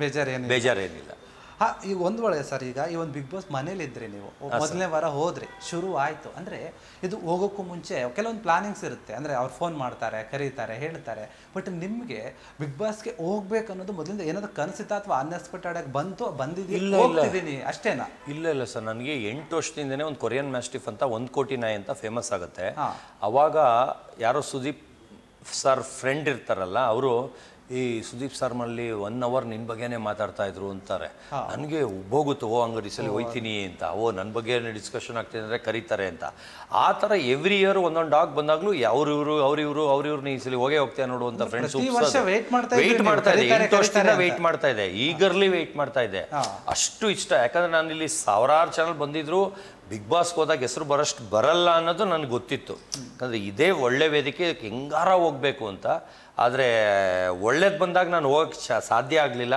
ಬೇಜಾರೇನಿಲ್ಲ. ಈಗ ಒಂದು ವೇಳೆ ಸರ್, ಈಗ ಈ ಒಂದು ಬಿಗ್ ಬಾಸ್ ಮನೇಲಿ ಇದ್ರಿ ನೀವು, ಮೊದಲನೇ ವಾರ ಹೋದ್ರಿ, ಶುರು ಆಯ್ತು ಅಂದ್ರೆ ಇದು ಹೋಗೋಕ್ಕೂ ಮುಂಚೆ ಕೆಲವೊಂದು ಪ್ಲಾನಿಂಗ್ಸ್ ಇರುತ್ತೆ. ಅಂದ್ರೆ ಅವ್ರು ಫೋನ್ ಮಾಡ್ತಾರೆ, ಕರೀತಾರೆ, ಹೇಳ್ತಾರೆ. ಬಟ್ ನಿಮ್ಗೆ ಬಿಗ್ ಬಾಸ್ಗೆ ಹೋಗ್ಬೇಕು ಅನ್ನೋದು ಮೊದಲಿಂದ ಏನಾದ್ರು ಕನಸಿತ್ತ ಅಥವಾ ಅನ್ಎಕ್ಸ್ಪೆಕ್ಟೆಡ್ ಆಗಿ ಬಂದಿದ್ದೀನಿ ಅಷ್ಟೇನಾ? ಇಲ್ಲ ಸರ್, ನನಗೆ 8 ವರ್ಷದಿಂದನೇ ಒಂದು ಕೊರಿಯನ್ ಮ್ಯಾಸ್ಟಿಫ್ ಅಂತ 1 ಕೋಟಿ ನಾಯಿ ಅಂತ ಫೇಮಸ್ ಆಗುತ್ತೆ. ಅವಾಗ ಯಾರೋ ಸುದೀಪ್ ಸರ್ ಫ್ರೆಂಡ್ ಇರ್ತಾರಲ್ಲ, ಅವರು ಈ ಸುದೀಪ್ ಸರ್ ಮಲ್ಲಿ 1 ಅವರ್ ನಿನ್ನ ಬಗ್ಗೆನೇ ಮಾತಾಡ್ತಾ ಇದ್ರು ಅಂತಾರೆ. ನನಗೆ ಹೋಗುತ್ತೋ ಅಂಗಡಿ ಸಲ ಹೋಯ್ತೀನಿ ಅಂತ, ನನ್ನ ಬಗ್ಗೆ ಡಿಸ್ಕಷನ್ ಆಗ್ತಿದೆ ಅಂದರೆ ಕರೀತಾರೆ ಅಂತ. ಆ ಥರ ಎವ್ರಿ ಇಯರ್ ಒಂದೊಂದು ಡಾಗ್ ಬಂದಾಗಲೂ ಅವ್ರಿವ್ರು ಈ ಸಲ ಹೋಗ್ತೀಯ ನೋಡು ಅಂತ ಫ್ರೆಂಡ್ಸ್ ವೆಯ್ಟ್ ಮಾಡ್ತಾ ಇದೆ. 8 ವರ್ಷದಿಂದ ವೆಯ್ಟ್ ಮಾಡ್ತಾ ಇದೆ, ಈಗರ್ಲಿ ವೆಯ್ಟ್ ಮಾಡ್ತಾ ಇದೆ. ಅಷ್ಟು ಇಷ್ಟ. ಯಾಕಂದ್ರೆ ನಾನು ಇಲ್ಲಿ ಸಾವಿರಾರು ಚಾನಲ್ ಬಂದಿದ್ರು, ಬಿಗ್ ಬಾಸ್ಗೆ ಹೋದಾಗ ಹೆಸರು ಬರಲ್ಲ ಅನ್ನೋದು ನನಗೆ ಗೊತ್ತಿತ್ತು. ಯಾಕಂದರೆ ಇದೇ ಒಳ್ಳೆ ವೇದಿಕೆ, ಹೆಂಗಾರ ಹೋಗ್ಬೇಕು ಅಂತ. ಆದರೆ ಒಳ್ಳೇದು ಬಂದಾಗ ನಾನು ಹೋಗಕ್ಕೆ ಸಾಧ್ಯ ಆಗಲಿಲ್ಲ.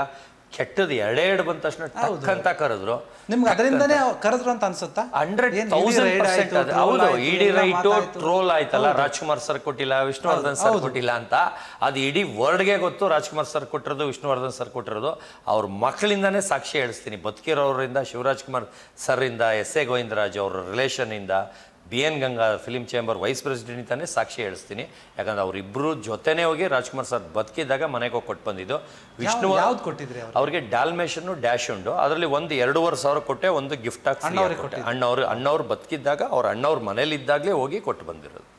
ಕೆಟ್ಟದ್ದು ಎರಡೆರಡು ಬಂದ ತಕ್ಷಣ ಟಕ್ ಅಂತ ಕರೆದ್ರು. ನಿಮ್ಗೆ ಅದರಿಂದನೇ ಕರೆದ್ರು ಅಂತ ಅನ್ಸುತ್ತಾ? 100% ಹೌದು. ಇಡೀ ರೈಟು ಟ್ರೋಲ್ ಆಯ್ತಲ್ಲ, ರಾಜ್ಕುಮಾರ್ ಸರ್ ಕೊಟ್ಟಿಲ್ಲ, ವಿಷ್ಣುವರ್ಧನ್ ಸರ್ ಕೊಟ್ಟಿಲ್ಲ ಅಂತ. ಅದು ಇಡೀ ವರ್ಲ್ಡ್ಗೆ ಗೊತ್ತು. ರಾಜ್ಕುಮಾರ್ ಸರ್ ಕೊಟ್ಟಿರೋದು, ವಿಷ್ಣುವರ್ಧನ್ ಸರ್ ಕೊಟ್ಟಿರೋದು. ಅವ್ರ ಮಕ್ಕಳಿಂದಾನೇ ಸಾಕ್ಷಿ ಹೇಳಿಸ್ತೀನಿ. ಬದುಕಿರೋರಿಂದ, ಶಿವರಾಜ್ ಕುಮಾರ್ ಸರಿಂದ, ಎಸ್.ಎ. ಗೋವಿಂದರಾಜ್ ಅವ್ರ ರಿಲೇಷನಿಂದ, BN Ganga film chamber vice president ಅಂತಾನೆ ಸಾಕ್ಷಿ ಹೇಳಿಸ್ತೀನಿ. ಯಾಕಂದ್ರೆ ಅವರಿಬ್ಬರು ಜೊತೆನೇ ಹೋಗಿ ರಾಜ್ಕುಮಾರ್ ಸರ್ ಬದುಕಿದಾಗ ಮನೆಗೆ ಹೋಗಿ ಕೊಟ್ಟು ಬಂದಿದ್ದು. ವಿಷ್ಣು ಅವ್ರಿಗೆ ಡಾಲ್ಮೇಷನ್ನು ಡ್ಯಾಶ್ ಉಂಡು. ಅದರಲ್ಲಿ ಒಂದು 2,500 ಸಾವಿರ ಕೊಟ್ಟೆ, ಒಂದು ಗಿಫ್ಟ್ ಆಗಿ ಅಣ್ಣವ್ರು ಬದುಕಿದ್ದಾಗ ಅವ್ರ ಅಣ್ಣವ್ರ ಮನೇಲಿ ಇದ್ದಾಗಲೇ ಹೋಗಿ ಕೊಟ್ಟು ಬಂದಿರೋದು.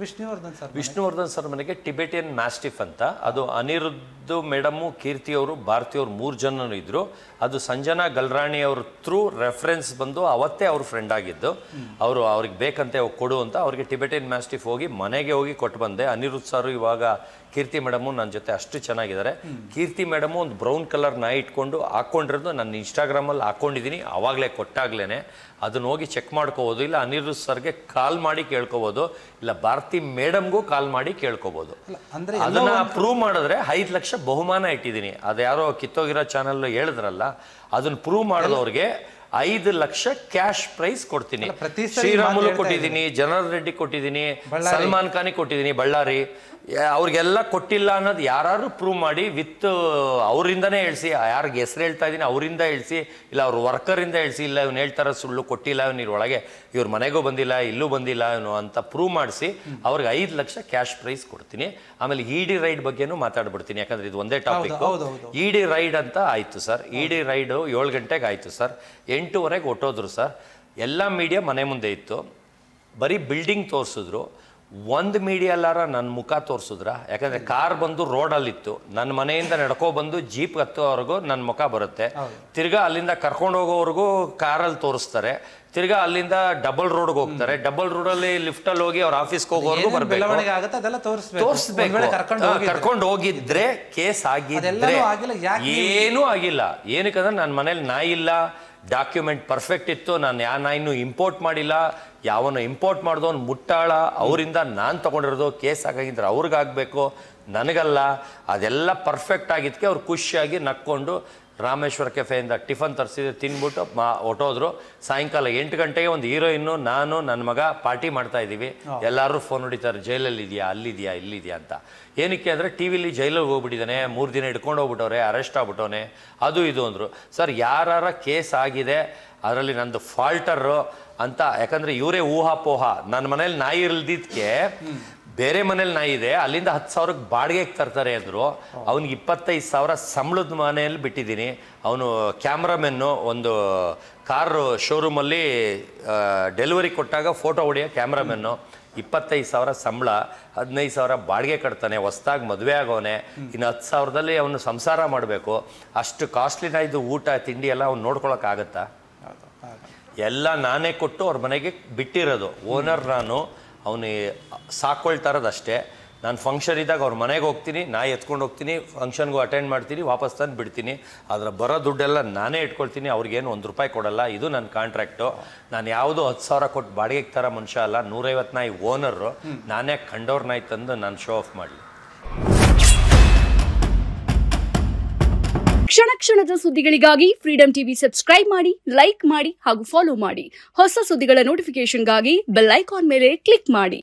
ವಿಷ್ಣುವರ್ಧನ್ ಸರ್ ಮನೆಗೆ ಟಿಬೆಟಿಯನ್ ಮ್ಯಾಸ್ಟಿಫ್ ಅಂತ, ಅದು ಅನಿರುದ್ಧ ಮೇಡಮು, ಕೀರ್ತಿ ಅವರು, ಭಾರತಿ ಅವರು 3 ಜನನು ಇದ್ರು. ಅದು ಸಂಜನಾ ಗಲ್ರಾಣಿ ಅವ್ರ ಥ್ರೂ ರೆಫರೆನ್ಸ್ ಬಂದು ಅವತ್ತೇ ಅವ್ರ ಫ್ರೆಂಡ್ ಆಗಿದ್ದು. ಅವ್ರಿಗೆ ಬೇಕಂತೆ ಕೊಡು ಅಂತ ಅವ್ರಿಗೆ ಟಿಬೆಟಿಯನ್ ಮ್ಯಾಸ್ಟಿಫ್ ಹೋಗಿ ಮನೆಗೆ ಹೋಗಿ ಕೊಟ್ಟು ಬಂದೆ. ಅನಿರುದ್ಧ ಸರ್ ಇವಾಗ ಕೀರ್ತಿ ಮೇಡಮು ನನ್ನ ಜೊತೆ ಅಷ್ಟು ಚೆನ್ನಾಗಿದ್ದಾರೆ. ಕೀರ್ತಿ ಮೇಡಮು ಒಂದು ಬ್ರೌನ್ ಕಲರ್ ನಾಯಿ ಇಟ್ಕೊಂಡು ಹಾಕ್ಕೊಂಡಿರೋದು ನನ್ನ ಇನ್ಸ್ಟಾಗ್ರಾಮಲ್ಲಿ ಹಾಕ್ಕೊಂಡಿದ್ದೀನಿ. ಆವಾಗಲೇ ಕೊಟ್ಟಾಗ್ಲೇ ಅದನ್ನ ಹೋಗಿ ಚೆಕ್ ಮಾಡ್ಕೋಬೋದು. ಇಲ್ಲ ಅನಿರುದ್ಧ ಸರ್ಗೆ ಕಾಲ್ ಮಾಡಿ ಕೇಳ್ಕೋಬೋದು, ಇಲ್ಲ ಭಾರತಿ ಮೇಡಮ್ಗೂ ಕಾಲ್ ಮಾಡಿ ಕೇಳ್ಕೋಬೋದು. ಅದನ್ನ ಪ್ರೂವ್ ಮಾಡಿದ್ರೆ 5 ಲಕ್ಷ ಬಹುಮಾನ ಇಟ್ಟಿದ್ದೀನಿ. ಅದು ಯಾರೋ ಕಿತ್ತೋಗಿರೋ ಚಾನಲ್ ಹೇಳಿದ್ರಲ್ಲ, ಅದನ್ನ ಪ್ರೂವ್ ಮಾಡಿದವ್ರಿಗೆ 5 ಲಕ್ಷ ಕ್ಯಾಶ್ ಪ್ರೈಸ್ ಕೊಡ್ತೀನಿ. ಶ್ರೀರಾಮುಲು ಕೊಟ್ಟಿದ್ದೀನಿ, ಜನರಲ್ ರೆಡ್ಡಿ ಕೊಟ್ಟಿದ್ದೀನಿ, ಸಲ್ಮಾನ್ ಖಾನಿಗೆ ಕೊಟ್ಟಿದ್ದೀನಿ, ಬಳ್ಳಾರಿ. ಅವ್ರಿಗೆಲ್ಲ ಕೊಟ್ಟಿಲ್ಲ ಅನ್ನೋದು ಯಾರು ಪ್ರೂವ್ ಮಾಡಿ ವಿತ್ ಅವರಿಂದನೇ ಹೇಳ್ಸಿ, ಯಾರಿಗೆ ಹೆಸರು ಹೇಳ್ತಾ ಇದ್ದೀನಿ ಅವರಿಂದ ಹೇಳ್ಸಿ, ಇಲ್ಲ ಅವ್ರ ವರ್ಕರಿಂದ ಹೇಳ್ಸಿ, ಇಲ್ಲ ಇವ್ನು ಹೇಳ್ತಾರ ಸುಳ್ಳು ಕೊಟ್ಟಿಲ್ಲ, ಇವ್ನು ಒಳಗೆ ಇವ್ರ ಮನೆಗೂ ಬಂದಿಲ್ಲ, ಇಲ್ಲೂ ಬಂದಿಲ್ಲ ಇವನು ಅಂತ ಪ್ರೂವ್ ಮಾಡಿಸಿ ಅವ್ರಿಗೆ 5 ಲಕ್ಷ ಕ್ಯಾಶ್ ಪ್ರೈಸ್ ಕೊಡ್ತೀನಿ. ಆಮೇಲೆ ಇಡಿ ರೈಡ್ ಬಗ್ಗೆನೂ ಮಾತಾಡ್ಬಿಡ್ತೀನಿ, ಯಾಕಂದ್ರೆ ಇದು ಒಂದೇ ಟಾಪಿಕ್. ಇಡಿ ರೈಡ್ ಅಂತ ಆಯ್ತು ಸರ್. ಇಡಿ ರೈಡು 7 ಗಂಟೆಗೆ ಆಯ್ತು ಸರ್. 8:15 ಹೊಟ್ಟೋದ್ರು ಸರ್. ಎಲ್ಲ ಮೀಡಿಯಾ ಮನೆ ಮುಂದೆ ಇತ್ತು, ಬರೀ ಬಿಲ್ಡಿಂಗ್ ತೋರಿಸಿದ್ರು. ಒಂದು ಮೀಡಿಯಲ್ಲಾರ ನನ್ನ ಮುಖ ತೋರಿಸಿದ್ರ? ಯಾಕಂದರೆ ಕಾರ್ ಬಂದು ರೋಡಲ್ಲಿತ್ತು, ನನ್ನ ಮನೆಯಿಂದ ನಡ್ಕೊಬಂದು ಜೀಪ್ ಹತ್ತೋವರೆಗೂ ನನ್ನ ಮುಖ ಬರುತ್ತೆ. ತಿರ್ಗಾ ಅಲ್ಲಿಂದ ಕರ್ಕೊಂಡು ಹೋಗೋವರೆಗೂ ಕಾರಲ್ಲಿ ತೋರಿಸ್ತಾರೆ. ತಿರ್ಗಾ ಅಲ್ಲಿಂದ ಡಬಲ್ ರೋಡ್ಗೆ ಹೋಗ್ತಾರೆ. ಡಬಲ್ ರೋಡಲ್ಲಿ ಲಿಫ್ಟಲ್ಲಿ ಹೋಗಿ ಅವ್ರ ಆಫೀಸ್ಗೆ ಹೋಗೋವರೆಗೂ ಬರಬೇಕು, ತೋರಿಸ್ಬೇಕು. ಕರ್ಕೊಂಡು ಹೋಗಿದ್ರೆ ಕೇಸ್ ಆಗಿದ್ರೆ ಏನೂ ಆಗಿಲ್ಲ. ಏನಕ್ಕಂದ್ರೆ ನನ್ನ ಮನೇಲಿ ನಾಯಿ ಇಲ್ಲ, ಡಾಕ್ಯುಮೆಂಟ್ ಪರ್ಫೆಕ್ಟ್ ಇತ್ತು, ನಾನು ಯಾವ ನಾಯಿನೂ ಇಂಪೋರ್ಟ್ ಮಾಡಿಲ್ಲ, ಯಾವನು ಇಂಪೋರ್ಟ್ ಮಾಡಿದವನು ಮುಟ್ಟಾಳ, ಅವರಿಂದ ನಾನು ತೊಗೊಂಡಿರೋದು. ಕೇಸ್ ಆಗಿದ್ರೆ ಅವ್ರಿಗಾಗಬೇಕು, ನನಗಲ್ಲ. ಅದೆಲ್ಲ ಪರ್ಫೆಕ್ಟ್ ಆಗಿದ್ದಕ್ಕೆ ಅವ್ರು ಖುಷಿಯಾಗಿ ನಕ್ಕೊಂಡು ರಾಮೇಶ್ವರ ಕೆಫೆಯಿಂದ ಟಿಫನ್ ತರಿಸಿದ್ರೆ ತಿನ್ಬಿಟ್ಟು ಹೊಟ್ಟೋದ್ರು. ಸಾಯಂಕಾಲ 8 ಗಂಟೆಗೆ ಒಂದು ಹೀರೋಯಿನ್ನು, ನಾನು, ನನ್ನ ಮಗ ಪಾರ್ಟಿ ಮಾಡ್ತಾ ಇದ್ದೀವಿ. ಎಲ್ಲರೂ ಫೋನ್ ಹೊಡಿತಾರೆ, ಜೈಲಲ್ಲಿ ಇದೆಯಾ, ಅಲ್ಲಿದೆಯಾ, ಇಲ್ಲಿದೆಯಾ ಅಂತ. ಏನಕ್ಕೆ ಅಂದರೆ ಟಿ ವಿಲಿ ಜೈಲಿಗೆ ಹೋಗ್ಬಿಟ್ಟಿದ್ದಾನೆ, 3 ದಿನ ಹಿಡ್ಕೊಂಡು ಹೋಗ್ಬಿಟ್ಟವ್ರೆ, ಅರೆಸ್ಟ್ ಆಗ್ಬಿಟ್ಟವನೆ, ಅದು ಇದು ಅಂದರು. ಸರ್ ಯಾರ ಕೇಸ್ ಆಗಿದೆ ಅದರಲ್ಲಿ ನಂದು ಫಾಲ್ಟರು ಅಂತ. ಯಾಕಂದರೆ ಇವರೇ ಊಹಾಪೋಹ. ನನ್ನ ಮನೇಲಿ ನಾಯಿ ಇಲ್ದಿದ್ದಕ್ಕೆ ಬೇರೆ ಮನೇಲಿ ನಾಯಿ ಇದೆ, ಅಲ್ಲಿಂದ 10,000ಕ್ಕೆ ಬಾಡಿಗೆಗೆ ತರ್ತಾರೆ ಅಂದರು. ಅವ್ನಿಗೆ 25,000 ಸಂಬಳದ ಮನೆಯಲ್ಲಿ ಬಿಟ್ಟಿದ್ದೀನಿ. ಅವನು ಕ್ಯಾಮ್ರಾಮೆನ್ನು, ಒಂದು ಕಾರು ಶೋರೂಮಲ್ಲಿ ಡೆಲಿವರಿ ಕೊಟ್ಟಾಗ ಫೋಟೋ ಹೊಡೆಯೋ ಕ್ಯಾಮ್ರಾಮೆನ್ನು. 25,000 ಸಂಬಳ, 15,000 ಬಾಡಿಗೆ ಕಟ್ತಾನೆ, ಹೊಸ್ದಾಗಿ ಮದುವೆ ಆಗೋನೆ. ಇನ್ನು 10,000ದಲ್ಲಿ ಅವನು ಸಂಸಾರ ಮಾಡಬೇಕು. ಅಷ್ಟು ಕಾಸ್ಟ್ಲಿನ ಇದು ಊಟ ತಿಂಡಿ ಎಲ್ಲ ಅವ್ನು ನೋಡ್ಕೊಳಕ್ಕಾಗತ್ತಾ? ಎಲ್ಲ ನಾನೇ ಕೊಟ್ಟು ಅವ್ರ ಮನೆಗೆ ಬಿಟ್ಟಿರೋದು. ಓನರ್ ನಾನು, ಅವನು ಸಾಕೊಳ್ತಾ ಇರೋದಷ್ಟೇ. ನಾನು ಫಂಕ್ಷನ್ ಇದ್ದಾಗ ಅವ್ರ ಮನೆಗೆ ಹೋಗ್ತೀನಿ, ನಾಯಿ ಎತ್ಕೊಂಡು ಹೋಗ್ತೀನಿ, ಫಂಕ್ಷನ್ಗೂ ಅಟೆಂಡ್ ಮಾಡ್ತೀನಿ, ವಾಪಸ್ ತಂದು ಬಿಡ್ತೀನಿ. ಅದರ ಬರೋ ದುಡ್ಡೆಲ್ಲ ನಾನೇ ಇಟ್ಕೊಳ್ತೀನಿ, ಅವ್ರಿಗೇನು 1 ರೂಪಾಯಿ ಕೊಡಲ್ಲ. ಇದು ನನ್ನ ಕಾಂಟ್ರಾಕ್ಟು. ನಾನು ಯಾವುದೋ 10,000 ಕೊಟ್ಟು ಬಾಡಿಗೆಗೆ ಥರ ಮನುಷ್ಯ ಅಲ್ಲ. 150 ನಾಯಿ ಓನರು. ನಾನೇ ಕಂಡೋರ್ ನಾಯಿ ತಂದು ನಾನು ಶೋ ಆಫ್ ಮಾಡಲಿ. ಕ್ಷಣ ಕ್ಷಣದ ಸುದ್ದಿಗಳಿಗಾಗಿ ಫ್ರೀಡಂ ಟಿವಿ ಸಬ್ಸ್ಕ್ರೈಬ್ ಮಾಡಿ, ಲೈಕ್ ಮಾಡಿ ಹಾಗೂ ಫಾಲೋ ಮಾಡಿ. ಹೊಸ ಸುದ್ದಿಗಳ ನೋಟಿಫಿಕೇಶನ್ಗಾಗಿ ಬೆಲ್ ಐಕಾನ್ ಮೇಲೆ ಕ್ಲಿಕ್ ಮಾಡಿ.